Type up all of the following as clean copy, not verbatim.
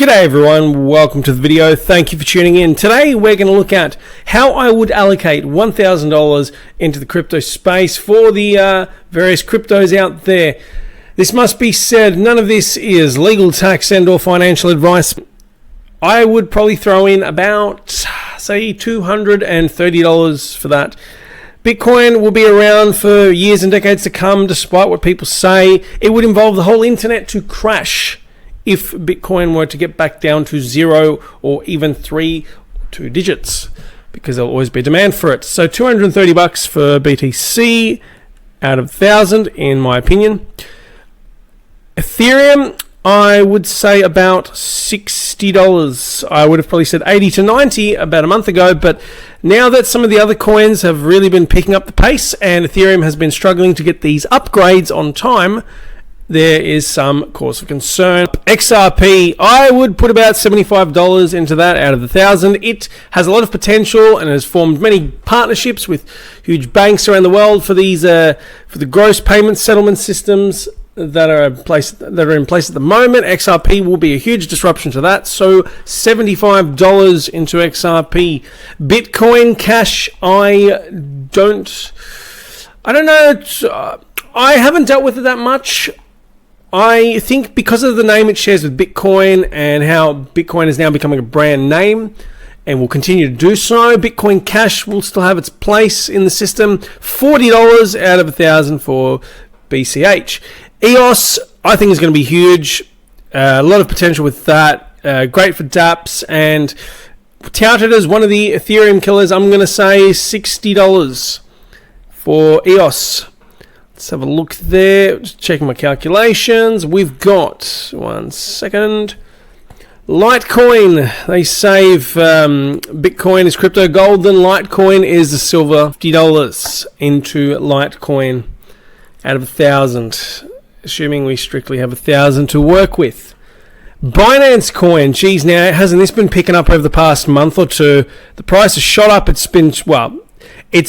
G'day everyone, welcome to the video. Thank you for tuning in. Today we're going to look at how I would allocate $1,000 into the crypto space for the various cryptos out there. This must be said, none of this is legal, tax and or financial advice. I would probably throw in about, say, $230 for that. Bitcoin will be around for years and decades to come, despite what people say. It would involve the whole internet to crash if Bitcoin were to get back down to 0 or even 2 digits, because there'll always be demand for it. So $230 for BTC out of 1,000, in my opinion. Ethereum, I would say about $60. I would have probably said 80 to 90 about a month ago, but now that some of the other coins have really been picking up the pace and Ethereum has been struggling to get these upgrades on time, there is some cause for concern. XRP, I would put about $75 into that out of the 1,000. It has a lot of potential and has formed many partnerships with huge banks around the world for these for the gross payment settlement systems that are in place at the moment. XRP will be a huge disruption to that, so $75 into XRP. Bitcoin Cash, I don't know. I haven't dealt with it that much. I think because of the name it shares with Bitcoin and how Bitcoin is now becoming a brand name and will continue to do so, Bitcoin Cash will still have its place in the system. $40 out of 1,000 for BCH. EOS, I think, is going to be huge. A lot of potential with that. Great for dApps and touted as one of the Ethereum killers. I'm going to say $60 for EOS. Let's have a look there. Just checking my calculations. We've got, one second, Litecoin. They save Bitcoin is crypto gold, then Litecoin is the silver. $50 into Litecoin out of 1,000, assuming we strictly have 1,000 to work with. Binance Coin, geez, now hasn't this been picking up over the past month or two? The price has shot up. It's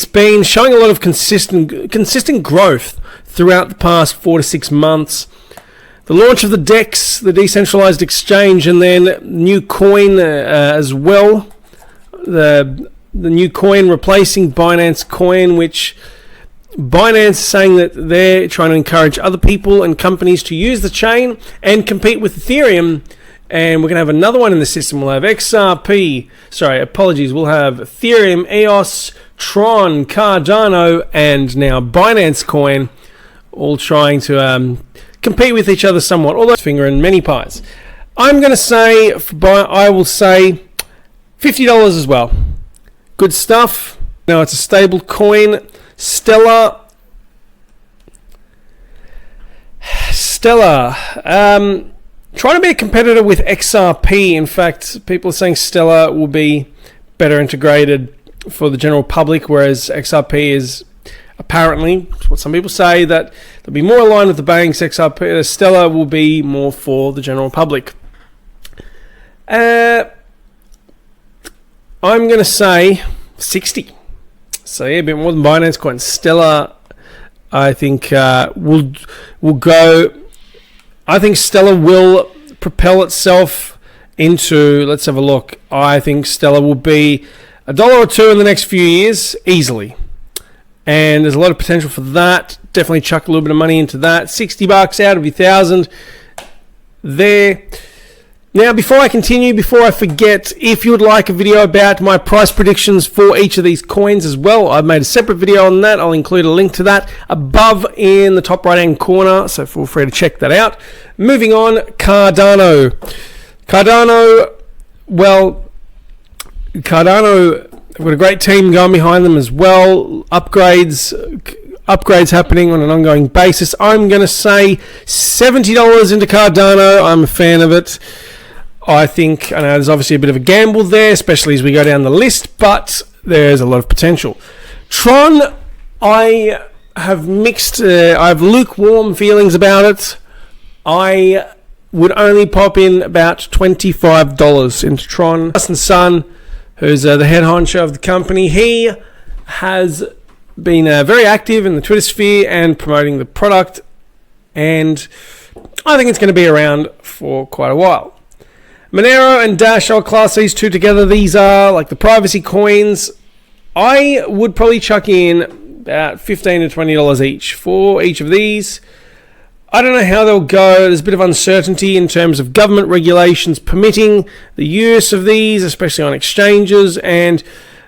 been showing a lot of consistent growth throughout the past 4 to 6 months. The launch of the DEX, the decentralized exchange, and then new coin as well. The new coin replacing Binance Coin, which Binance is saying that they're trying to encourage other people and companies to use the chain and compete with Ethereum. And we're going to have another one in the system. We'll have we'll have Ethereum, EOS, Tron, Cardano, and now Binance Coin, all trying to compete with each other somewhat. Although finger in many pies. I'm going to say, I will say $50 as well. Good stuff. Now it's a stable coin. Stellar. Trying to be a competitor with XRP. In fact, people are saying Stellar will be better integrated for the general public, whereas XRP is apparently, what some people say, that they'll be more aligned with the banks. Stellar will be more for the general public. I'm going to say 60. So yeah, a bit more than Binance Coin. Stellar, I think, will go. I think Stellar will propel itself into, let's have a look. I think Stellar will be $1 or $2 in the next few years, easily. And there's a lot of potential for that. Definitely chuck a little bit of money into that. $60 out of your 1,000 there. Now, before I continue, before I forget, if you would like a video about my price predictions for each of these coins as well, I've made a separate video on that. I'll include a link to that above in the top right-hand corner, so feel free to check that out. Moving on, Cardano. Cardano, they've got a great team going behind them as well. Upgrades happening on an ongoing basis. I'm going to say $70 into Cardano. I'm a fan of it. I know there's obviously a bit of a gamble there, especially as we go down the list, but there's a lot of potential. Tron, I have lukewarm feelings about it. I would only pop in about $25 into Tron. Justin Sun, who's the head honcho of the company, he has been very active in the Twitter sphere and promoting the product, and I think it's going to be around for quite a while. Monero and Dash, I'll class these two together. These are like the privacy coins. I would probably chuck in about $15 to $20 each for each of these. I don't know how they'll go. There's a bit of uncertainty in terms of government regulations permitting the use of these, especially on exchanges, and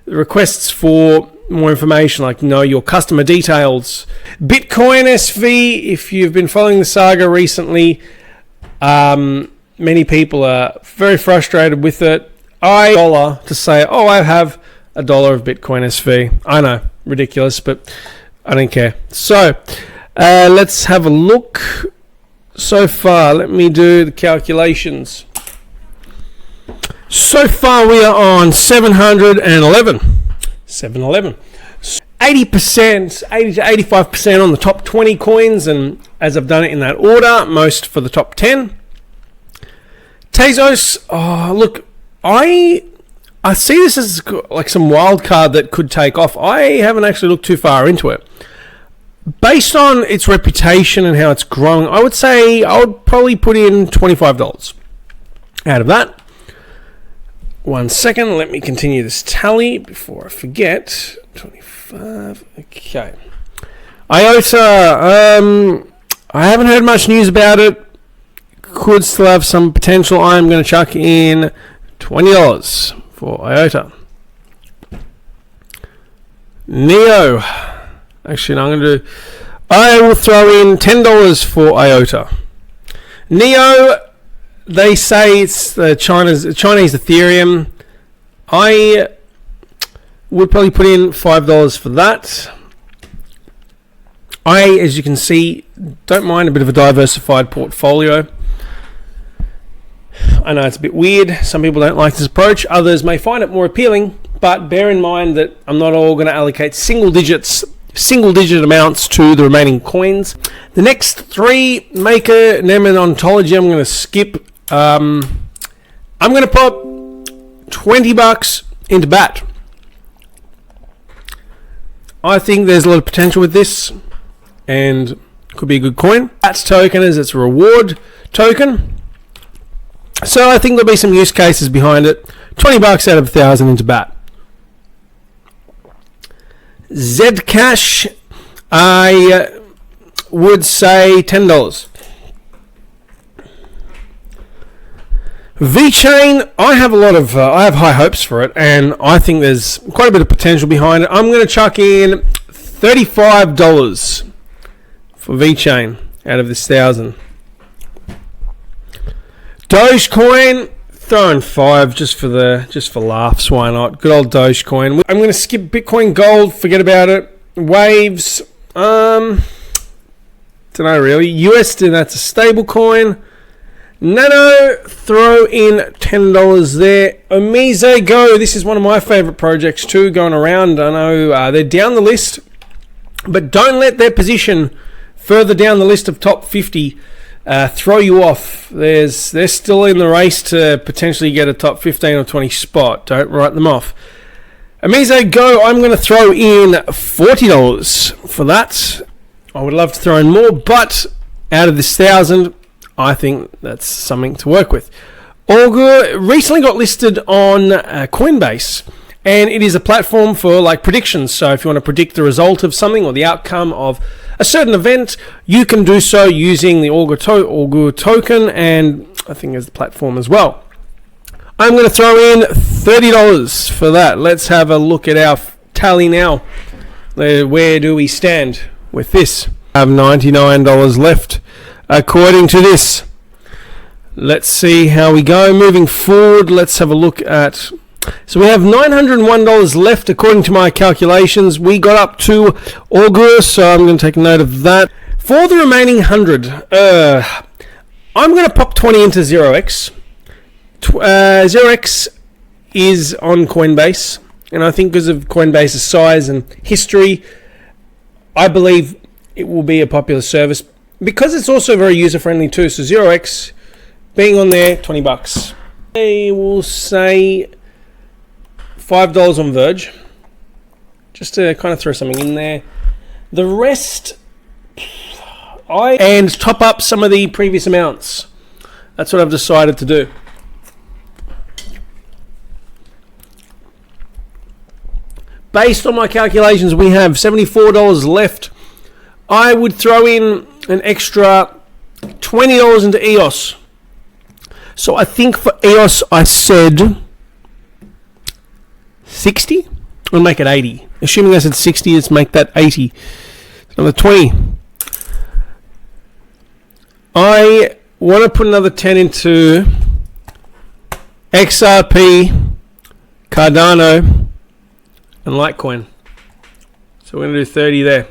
requests for more information, like know your customer details. Bitcoin SV, if you've been following the saga recently, many people are very frustrated with it. I have $1 of Bitcoin SV. I know, ridiculous, but I don't care. So let's have a look. So far, let me do the calculations. So far, we are on 711. 711. 80%, 80 to 85% on the top 20 coins, and as I've done it in that order, most for the top 10. Tezos, look, I see this as like some wild card that could take off. I haven't actually looked too far into it. Based on its reputation and how it's growing, I would say I would probably put in $25 out of that. 1 second, let me continue this tally before I forget. 25, okay. IOTA, I haven't heard much news about it. Could still have some potential. I'm going to chuck in $20 for IOTA. Neo. Actually, no, I will throw in $10 for IOTA. Neo, they say it's the Chinese Ethereum. I would probably put in $5 for that. I, as you can see, don't mind a bit of a diversified portfolio. I know it's a bit weird. Some people don't like this approach. Others may find it more appealing, but bear in mind that I'm not all going to allocate single digit amounts to the remaining coins. The next three, Maker, Nem, and Ontology, I'm going to skip. I'm going to pop $20 into BAT. I think there's a lot of potential with this, and could be a good coin. BAT's token is its reward token, so I think there'll be some use cases behind it. $20 out of 1,000 into BAT. Zcash, I would say $10. VeChain, I have high hopes for it, and I think there's quite a bit of potential behind it. I'm going to chuck in $35 for VeChain out of this 1,000. Dogecoin, throwing $5 just for laughs. Why not? Good old Dogecoin. I'm going to skip Bitcoin Gold. Forget about it. Waves. Don't know really. USD. That's a stable coin. Nano. Throw in $10 there. Omise Go. This is one of my favorite projects too. Going around. I know they're down the list, but don't let their position further down the list of top 50 throw you off. They're still in the race to potentially get a top 15 or 20 spot. Don't write them off. Omise Go, I'm going to throw in $40 for that. I would love to throw in more, but out of this 1,000, I think that's something to work with. Augur recently got listed on Coinbase, and it is a platform for like predictions. So if you want to predict the result of something or the outcome of a certain event, you can do so using the Augur token, and I think there's the platform as well. I'm going to throw in $30 for that. Let's have a look at our tally now. Where do we stand with this? I have $99 left according to this. Let's see how we go moving forward. Let's have a look at... So we have $901 left according to my calculations. We got up to Augur, so I'm going to take a note of that. For the remaining 100, I'm going to pop 20 into 0x. 0x is on Coinbase, and I think because of Coinbase's size and history, I believe it will be a popular service because it's also very user-friendly too. So 0x being on there, $20. I will say $5 on Verge, just to kind of throw something in there. The rest, and top up some of the previous amounts. That's what I've decided to do. based on my calculations, we have $74 left. I would throw in an extra $20 into EOS. So I think for EOS, I said 60. We'll make it 80. Assuming I said 60, let's make that 80. Another 20. I want to put another 10 into XRP, Cardano, and Litecoin. So we're going to do 30 there.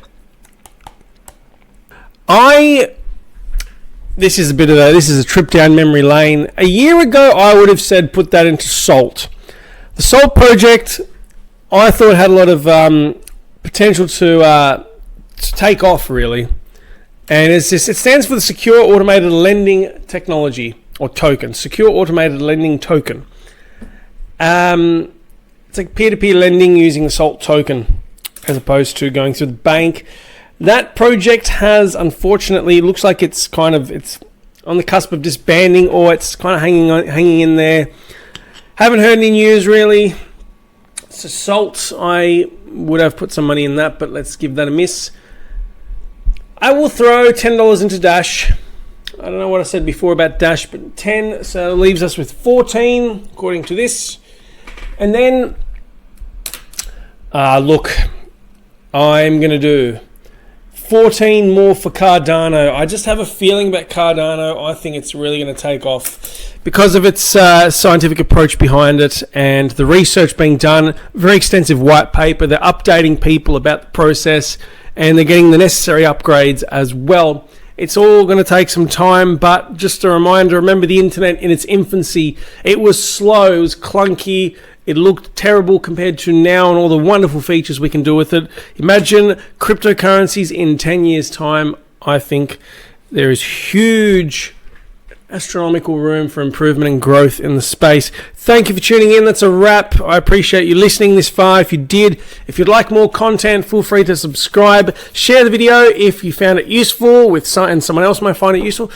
This is a trip down memory lane. A year ago, I would have said put that into Salt. The Salt project, I thought had a lot of potential to take off, really. And it stands for the Secure Automated Lending Technology, or token. Secure Automated Lending Token. It's like peer-to-peer lending using the Salt token, as opposed to going through the bank. That project has, unfortunately, looks like it's on the cusp of disbanding, or it's kind of hanging in there. Haven't heard any news, really. So Salt, I would have put some money in that, but let's give that a miss. I will throw $10 into Dash. I don't know what I said before about Dash, but 10, so it leaves us with 14, according to this. And then, look, I'm going to do 14 more for Cardano. I just have a feeling about Cardano. I think it's really going to take off because of its scientific approach behind it and the research being done. Very extensive white paper. They're updating people about the process and they're getting the necessary upgrades as well. It's all going to take some time, but just a reminder, remember the internet in its infancy. It was slow, it was clunky, it looked terrible compared to now and all the wonderful features we can do with it. Imagine cryptocurrencies in 10 years' time. I think there is huge astronomical room for improvement and growth in the space. Thank you for tuning in. That's a wrap. I appreciate you listening this far. If you'd like more content, feel free to subscribe. Share the video if you found it useful and someone else might find it useful.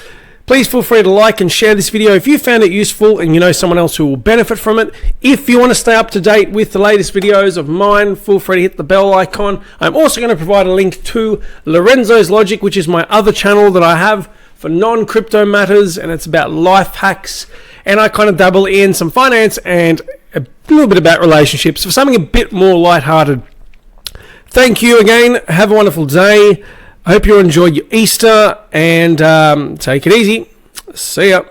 Please feel free to like and share this video if you found it useful and you know someone else who will benefit from it. If you want to stay up to date with the latest videos of mine, feel free to hit the bell icon. I'm also going to provide a link to Lorenzo's Logic, which is my other channel that I have for non-crypto matters, and it's about life hacks. And I kind of dabble in some finance and a little bit about relationships for something a bit more lighthearted. Thank you again. Have a wonderful day. I hope you enjoyed your Easter and take it easy. See ya.